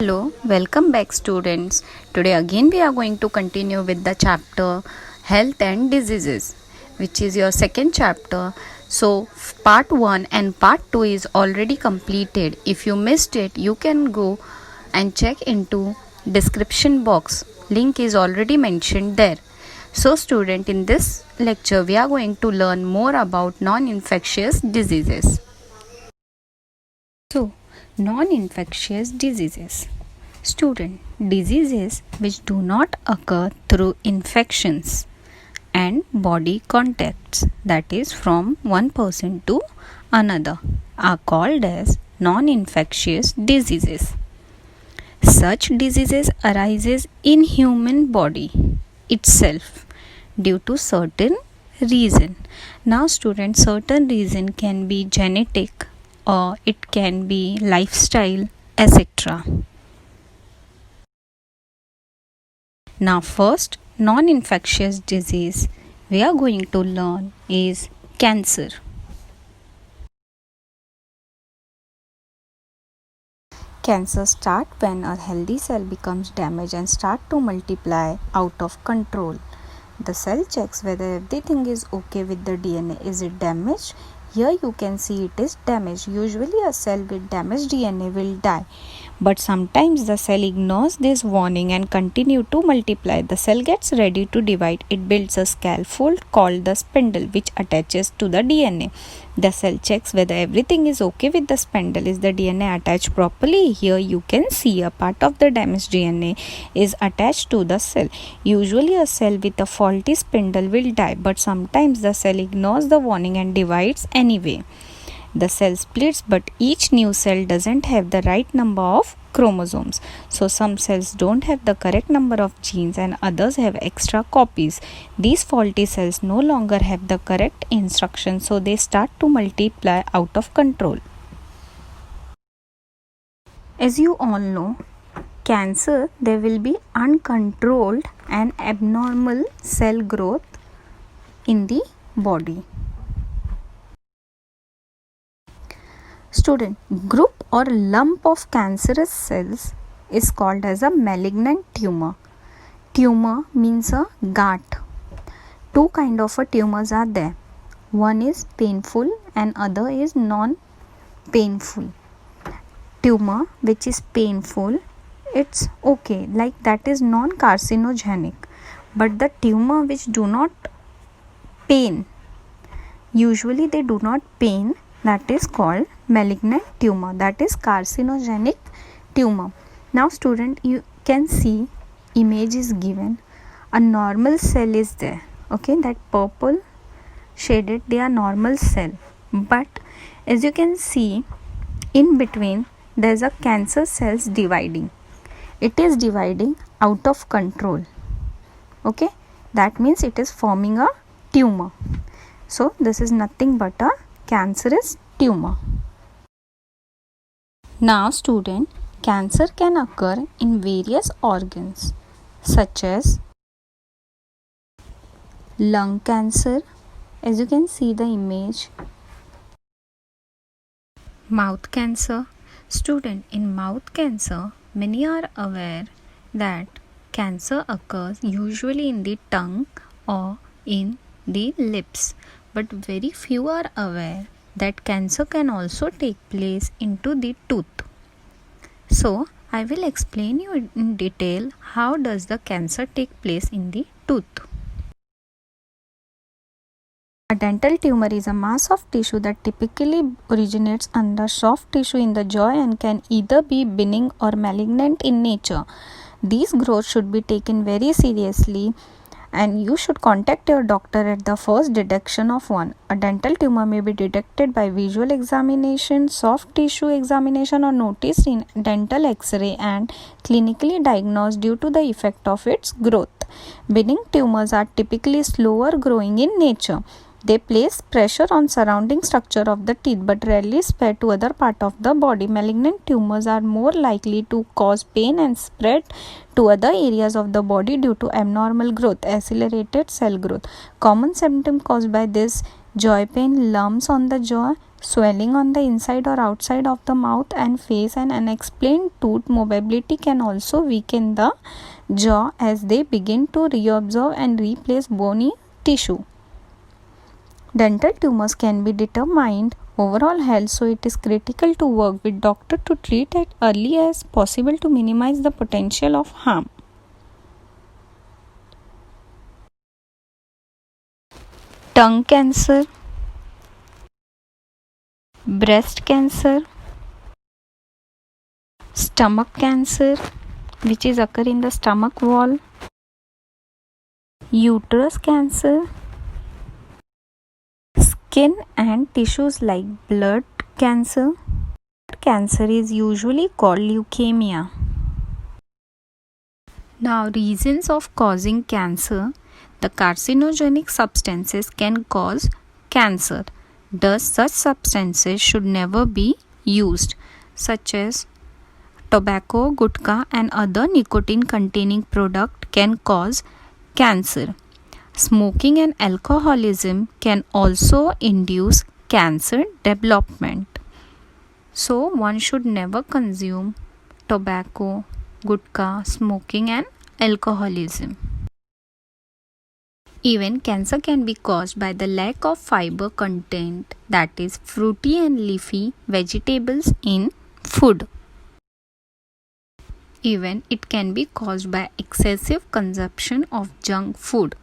Hello, welcome back students. Today again we are going to continue with the chapter Health and Diseases, which is your second chapter. So part 1 and part 2 is already completed. If you missed it, you can go and check into description box. Link is already mentioned there. So student, in this lecture we are going to learn more about non-infectious diseases. So, non-infectious diseases. Student, diseases which do not occur through infections and body contacts, that is from one person to another, are called as non-infectious diseases. Such diseases arises in human body itself due to certain reason. Now student, certain reason can be genetic or it can be lifestyle, etc. Now first non-infectious disease we are going to learn is cancer. Cancer starts when a healthy cell becomes damaged and start to multiply out of control. The cell checks whether everything is okay with the DNA. Is it damaged? Here you can see it is damaged. Usually a cell with damaged DNA will die. But sometimes the cell ignores this warning and continue to multiply. The cell gets ready to divide. It builds a scaffold called the spindle which attaches to the DNA. The cell checks whether everything is okay with the spindle. Is the DNA attached properly? Here you can see a part of the damaged DNA is attached to the cell. Usually a cell with a faulty spindle will die, but sometimes the cell ignores the warning and divides anyway. The cell splits, but each new cell doesn't have the right number of chromosomes. So some cells don't have the correct number of genes and others have extra copies. These faulty cells no longer have the correct instructions, so they start to multiply out of control. As you all know, cancer, there will be uncontrolled and abnormal cell growth in the body. Student, group or lump of cancerous cells is called as a malignant tumor. Tumor means a gut. Two kind of tumors are there. One is painful and other is non-painful. Tumor which is painful, it's okay, like that is non-carcinogenic. But the tumor which do not pain, usually they do not pain, that is called malignant tumor, that is carcinogenic tumor. Now student, you can see image is given. A normal cell is there, okay, that purple shaded, they are normal cell, but as you can see in between there is a cancer cells dividing. It is dividing out of control, okay, that means it is forming a tumor. So this is nothing but a cancerous tumor. Now student, cancer can occur in various organs such as lung cancer, as you can see the image, mouth cancer. Student, in mouth cancer, many are aware that cancer occurs usually in the tongue or in the lips, but very few are aware that cancer can also take place into the tooth. So I will explain you in detail how does the cancer take place in the tooth. A dental tumor is a mass of tissue that typically originates under soft tissue in the jaw and can either be benign or malignant in nature. These growths should be taken very seriously and you should contact your doctor at the first detection of one. A dental tumor may be detected by visual examination, soft tissue examination, or noticed in dental x-ray and clinically diagnosed due to the effect of its growth. Benign tumors are typically slower growing in nature. They place pressure on surrounding structure of the teeth but rarely spread to other part of the body. Malignant tumors are more likely to cause pain and spread to other areas of the body due to abnormal growth, accelerated cell growth. Common symptoms caused by this: jaw pain, lumps on the jaw, Swelling on the inside or outside of the mouth and face and unexplained tooth mobility can also weaken the jaw as they begin to reabsorb and replace bony tissue. Dental tumors can be determined overall health, so it is critical to work with doctor to treat it early as possible to minimize the potential of harm. Tongue cancer, breast cancer, stomach cancer, which is occur in the stomach wall, uterus cancer, skin and tissues like blood cancer. Cancer is usually called leukemia. Now, reasons of causing cancer. The carcinogenic substances can cause cancer. Thus, such substances should never be used, such as tobacco, gutka, and other nicotine containing products can cause cancer. Smoking and alcoholism can also induce cancer development. So, one should never consume tobacco, gutka, smoking, and alcoholism. Even cancer can be caused by the lack of fiber content, that is, fruity and leafy vegetables in food. Even it can be caused by excessive consumption of junk food.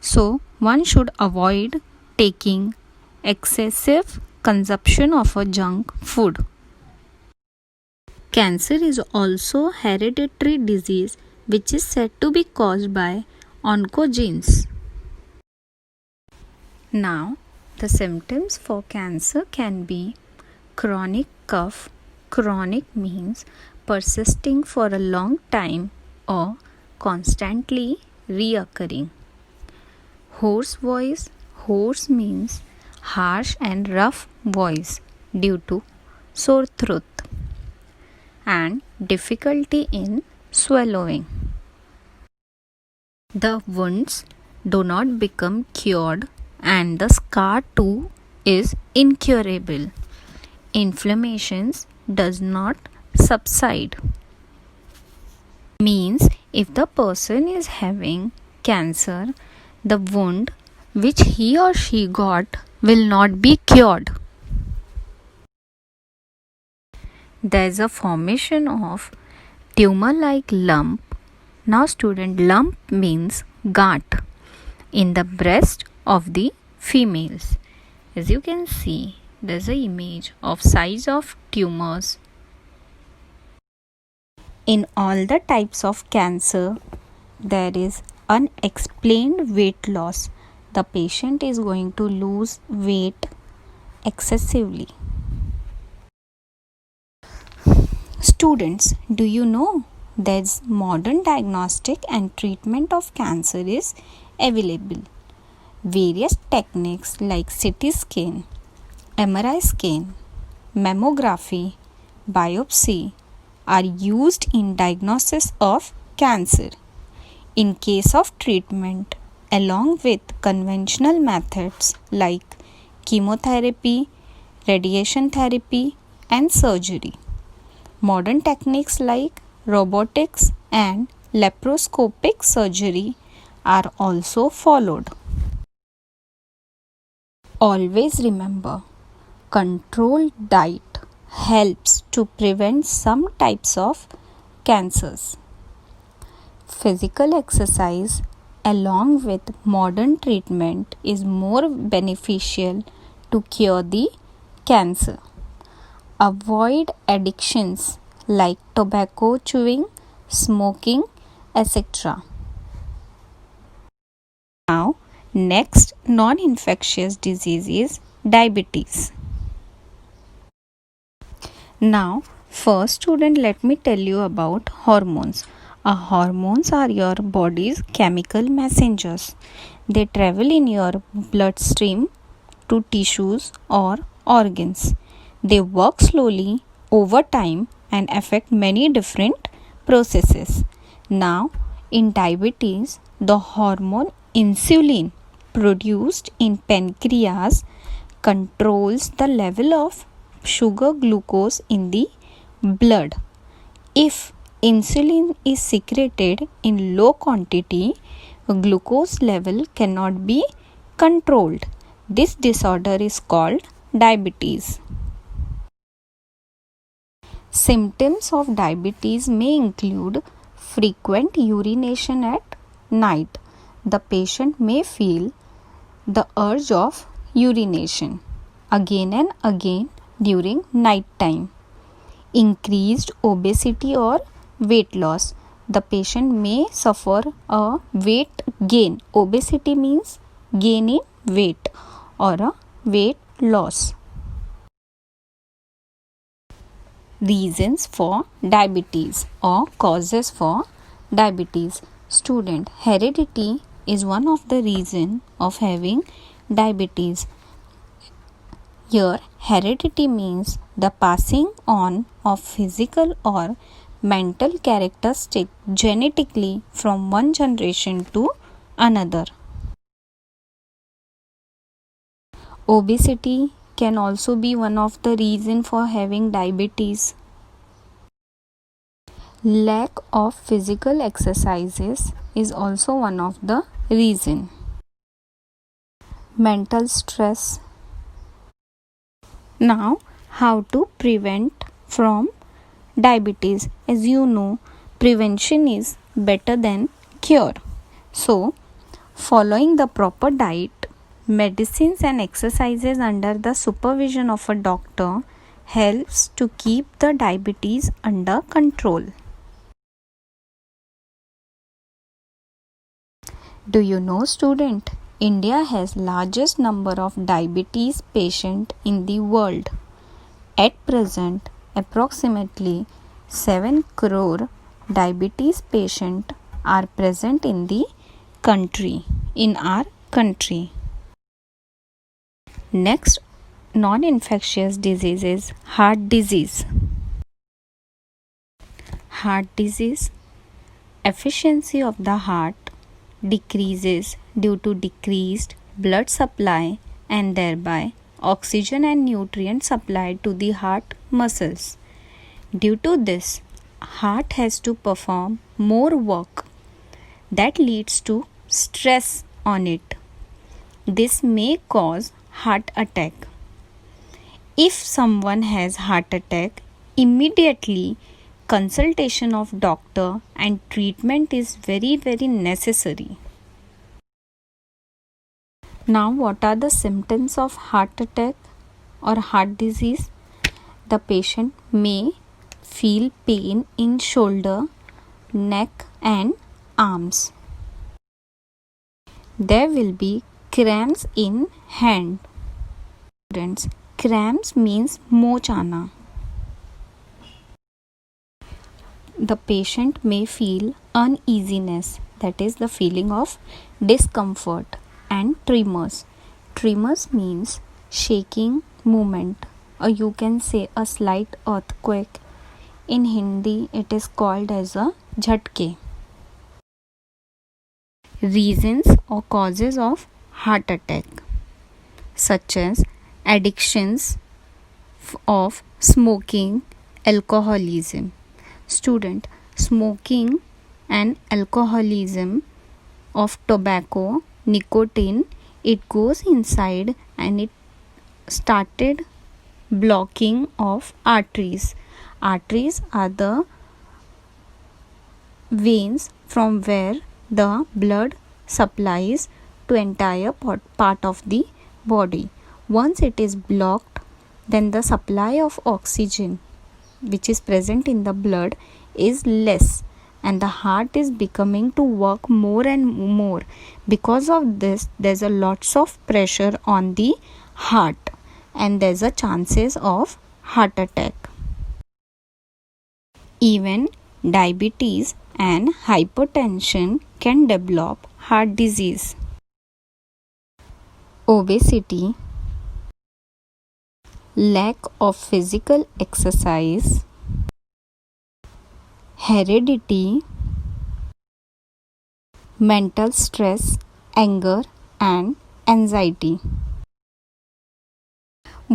So, one should avoid taking excessive consumption of a junk food. Cancer is also a hereditary disease which is said to be caused by oncogenes. Now, the symptoms for cancer can be chronic cough. Chronic means persisting for a long time or constantly reoccurring. Hoarse voice. Hoarse means harsh and rough voice due to sore throat and difficulty in swallowing. The wounds do not become cured and the scar too is incurable. Inflammations does not subside. Means if the person is having cancer, the wound which he or she got will not be cured. There is a formation of tumor-like lump. Now student, lump means gath in the breast of the females. As you can see, there is an image of size of tumors. In all the types of cancer, there is unexplained weight loss. The patient is going to lose weight excessively. Students, do you know that modern diagnostic and treatment of cancer is available? Various techniques like CT scan, MRI scan, mammography, biopsy are used in diagnosis of cancer. In case of treatment, along with conventional methods like chemotherapy, radiation therapy, and surgery, modern techniques like robotics and laparoscopic surgery are also followed. Always remember, controlled diet helps to prevent some types of cancers. Physical exercise along with modern treatment is more beneficial to cure the cancer. Avoid addictions like tobacco chewing, smoking, etc. Now, next non-infectious disease is diabetes. Now, first student, let me tell you about hormones. Hormones are your body's chemical messengers. They travel in your bloodstream to tissues or organs. They work slowly over time and affect many different processes. Now, in diabetes, the hormone insulin produced in pancreas controls the level of sugar glucose in the blood. If insulin is secreted in low quantity, glucose level cannot be controlled. This disorder is called diabetes. Symptoms of diabetes may include frequent urination at night. The patient may feel the urge of urination again and again during night time. Increased obesity or weight loss. The patient may suffer a weight gain. Obesity means gain in weight or a weight loss. Reasons for diabetes or causes for diabetes. Student, heredity is one of the reasons of having diabetes. Here, heredity means the passing on of physical or mental characteristic genetically from one generation to another. Obesity can also be one of the reasons for having diabetes. Lack of physical exercises is also one of the reasons. Mental stress. Now, how to prevent from diabetes? As you know, prevention is better than cure. So, following the proper diet, medicines and exercises under the supervision of a doctor helps to keep the diabetes under control. Do you know, student, India has largest number of diabetes patient in the world. At present, approximately 7 crore diabetes patient are present in our country. Next, non-infectious diseases, heart disease. Heart disease, efficiency of the heart decreases due to decreased blood supply and thereby oxygen and nutrient supply to the heart muscles. Due to this, heart has to perform more work that leads to stress on it. This may cause heart attack. If someone has heart attack, immediately consultation of doctor and treatment is very necessary. Now, what are the symptoms of heart attack or heart disease? The patient may feel pain in shoulder, neck and arms. There will be cramps in hand. Students, cramps means moch aana. The patient may feel uneasiness, that is the feeling of discomfort, and tremors. Tremors means shaking movement, or you can say a slight earthquake. In Hindi, it is called as a jhatke. Reasons or causes of heart attack, such as addictions of smoking, alcoholism. Student, smoking and alcoholism of tobacco, nicotine, it goes inside and it started blocking of arteries. Arteries are the veins from where the blood supplies to entire part of the body. Once it is blocked, then the supply of oxygen which is present in the blood is less and the heart is becoming to work more and more. Because of this, there's a lots of pressure on the heart and there's a chances of heart attack. Even diabetes and hypertension can develop heart disease. Obesity, lack of physical exercise, heredity, mental stress, anger and anxiety.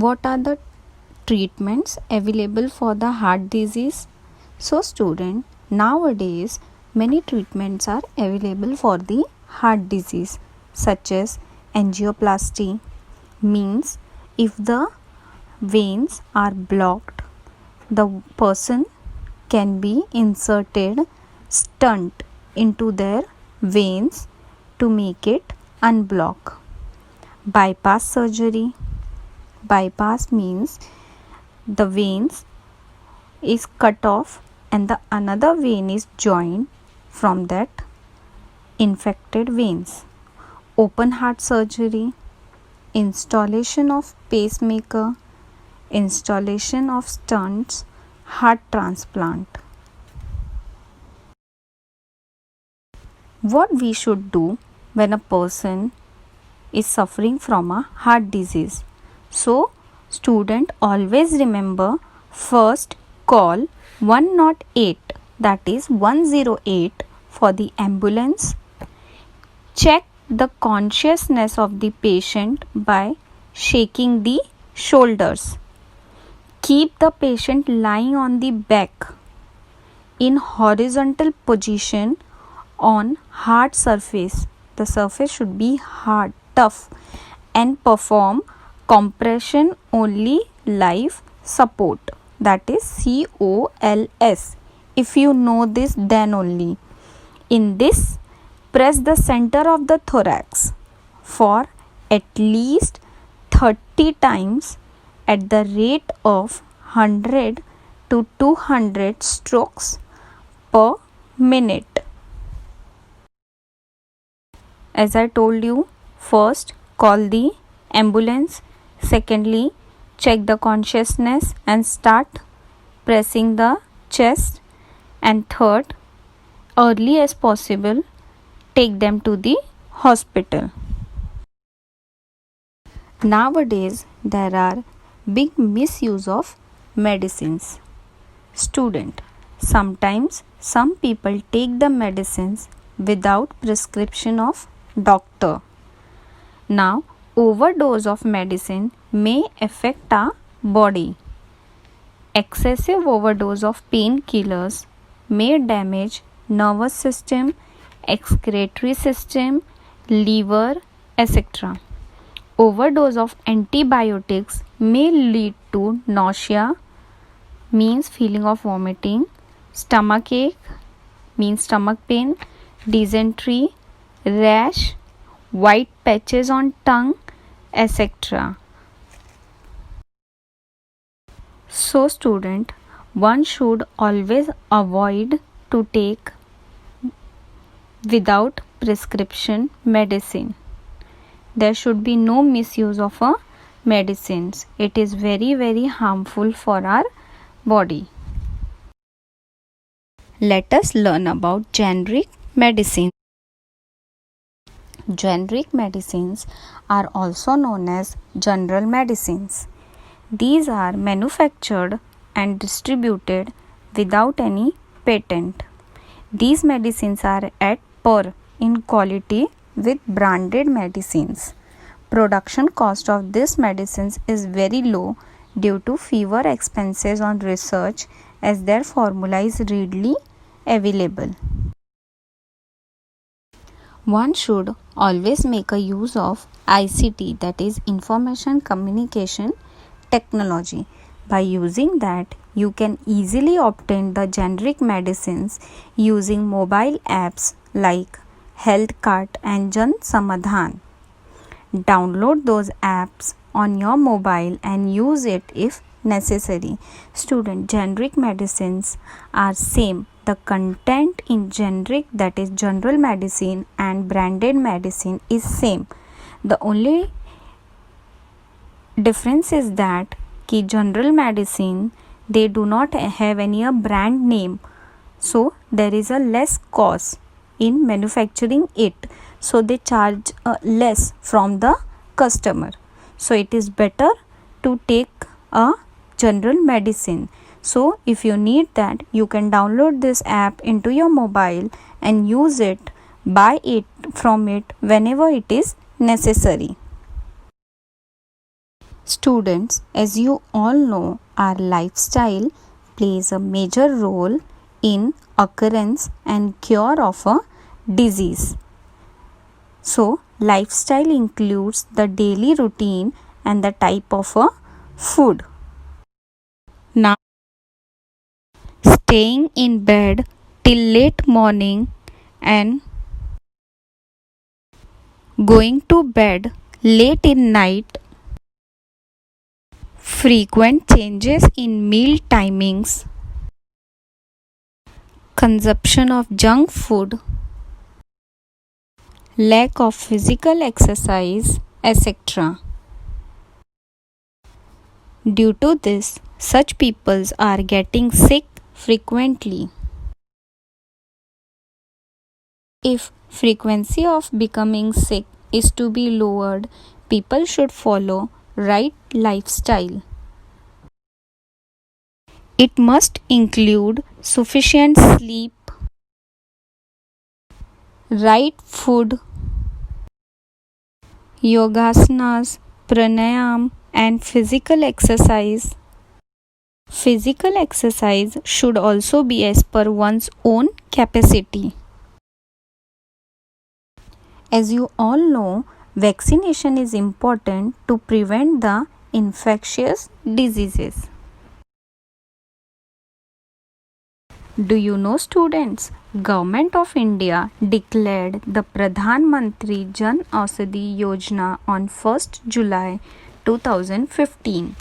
What are the treatments available for the heart disease? So student, nowadays many treatments are available for the heart disease, such as angioplasty, means if the veins are blocked, the person can be inserted stent into their veins to make it unblock. Bypass surgery. Bypass means the veins is cut off and the another vein is joined from that infected veins. Open heart surgery, installation of pacemaker, installation of stents, heart transplant. What we should do when a person is suffering from a heart disease? So student, always remember, first call 108, that is 108 for the ambulance. Check the consciousness of the patient by shaking the shoulders. Keep the patient lying on the back in horizontal position on hard surface. The surface should be hard, tough, and perform compression only life support, that is COLS. If you know this, then only. In this, press the center of the thorax for at least 30 times at the rate of 100 to 200 strokes per minute. As I told you, first call the ambulance, secondly check the consciousness and start pressing the chest, and third, early as possible take them to the hospital. Nowadays there are big misuse of medicines. Student, sometimes some people take the medicines without prescription of doctor. Now overdose of medicine may affect our body. Excessive overdose of painkillers may damage nervous system, excretory system, liver, etc. Overdose of antibiotics may lead to nausea, means feeling of vomiting, stomach ache, means stomach pain, dysentery, rash, white patches on tongue, etc. So student, one should always avoid to take without prescription medicine. There should be no misuse of medicines. It is very harmful for our body. Let us learn about generic medicine. Generic medicines are also known as general medicines. These are manufactured and distributed without any patent. These medicines are at par in quality with branded medicines. Production cost of these medicines is very low due to fewer expenses on research, as their formula is readily available. One should always make a use of ICT, that is information communication technology. By using that, you can easily obtain the generic medicines using mobile apps like HealthCart and Jan Samadhan. Download those apps on your mobile and use it if necessary. Student, generic medicines are same. The content in generic, that is general medicine, and branded medicine is same. The only difference is that ki general medicine, they do not have any brand name, so there is a less cost in manufacturing it, so they charge less from the customer. So it is better to take a general medicine. So if you need that, you can download this app into your mobile and use it, buy it from it whenever it is necessary. Students, as you all know, our lifestyle plays a major role in occurrence and cure of a disease. So, lifestyle includes the daily routine and the type of a food. Now, staying in bed till late morning and going to bed late in night, frequent changes in meal timings, consumption of junk food, lack of physical exercise, etc. Due to this, such peoples are getting sick frequently. If frequency of becoming sick is to be lowered, people should follow right lifestyle. It must include sufficient sleep, right food, yogasanas, pranayam, and physical exercise. Physical exercise should also be as per one's own capacity. As you all know, vaccination is important to prevent the infectious diseases. Do you know, students, Government of India declared the Pradhan Mantri Jan Aushadhi Yojana on 1st July 2015.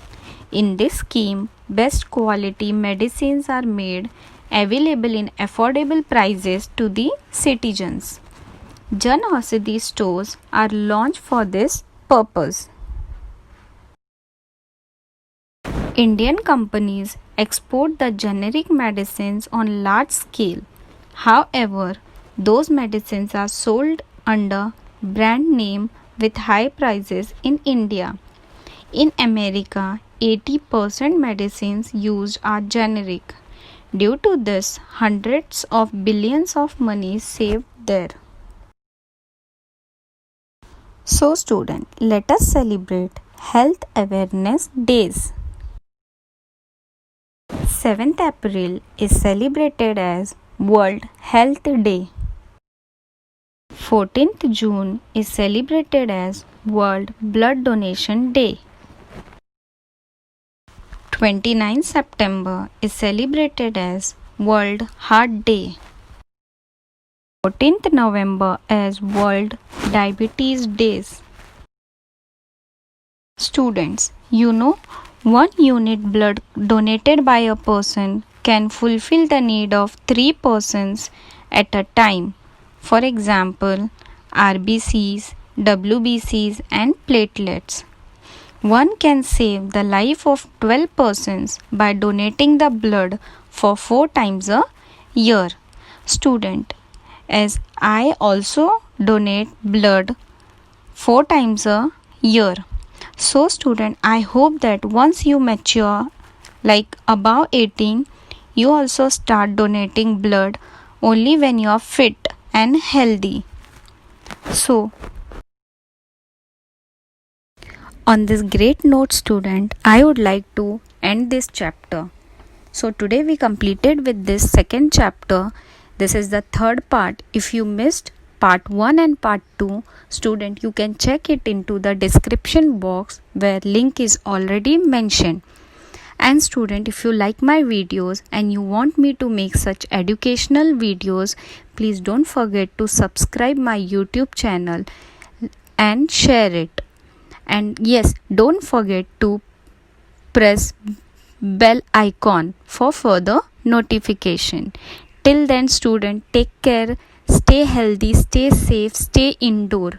In this scheme, best quality medicines are made available in affordable prices to the citizens. Jan Aushadhi stores are launched for this purpose. Indian companies export the generic medicines on large scale. However, those medicines are sold under brand name with high prices in India. In America, 80% medicines used are generic. Due to this, hundreds of billions of money saved there. So student, let us celebrate Health Awareness Days. 7th April is celebrated as World Health Day. 14th June is celebrated as World Blood Donation Day. 29th September is celebrated as World Heart Day. 14th November as World Diabetes Days. Students, you know, 1 unit blood donated by a person can fulfill the need of 3 persons at a time. For example, RBCs, WBCs, and platelets. One can save the life of 12 persons by donating the blood for 4 times a year. Student, as I also donate blood 4 times a year. So student, I hope that once you mature, like above 18, you also start donating blood only when you are fit and healthy. So, on this great note, student, I would like to end this chapter. So today we completed with this second chapter. This is the third part. If you missed part 1 and part 2, student, you can check it into the description box where link is already mentioned. And student, if you like my videos and you want me to make such educational videos, please don't forget to subscribe my YouTube channel and share it. And yes, don't forget to press bell icon for further notification. Till then, student, take care, stay healthy, stay safe, stay indoor.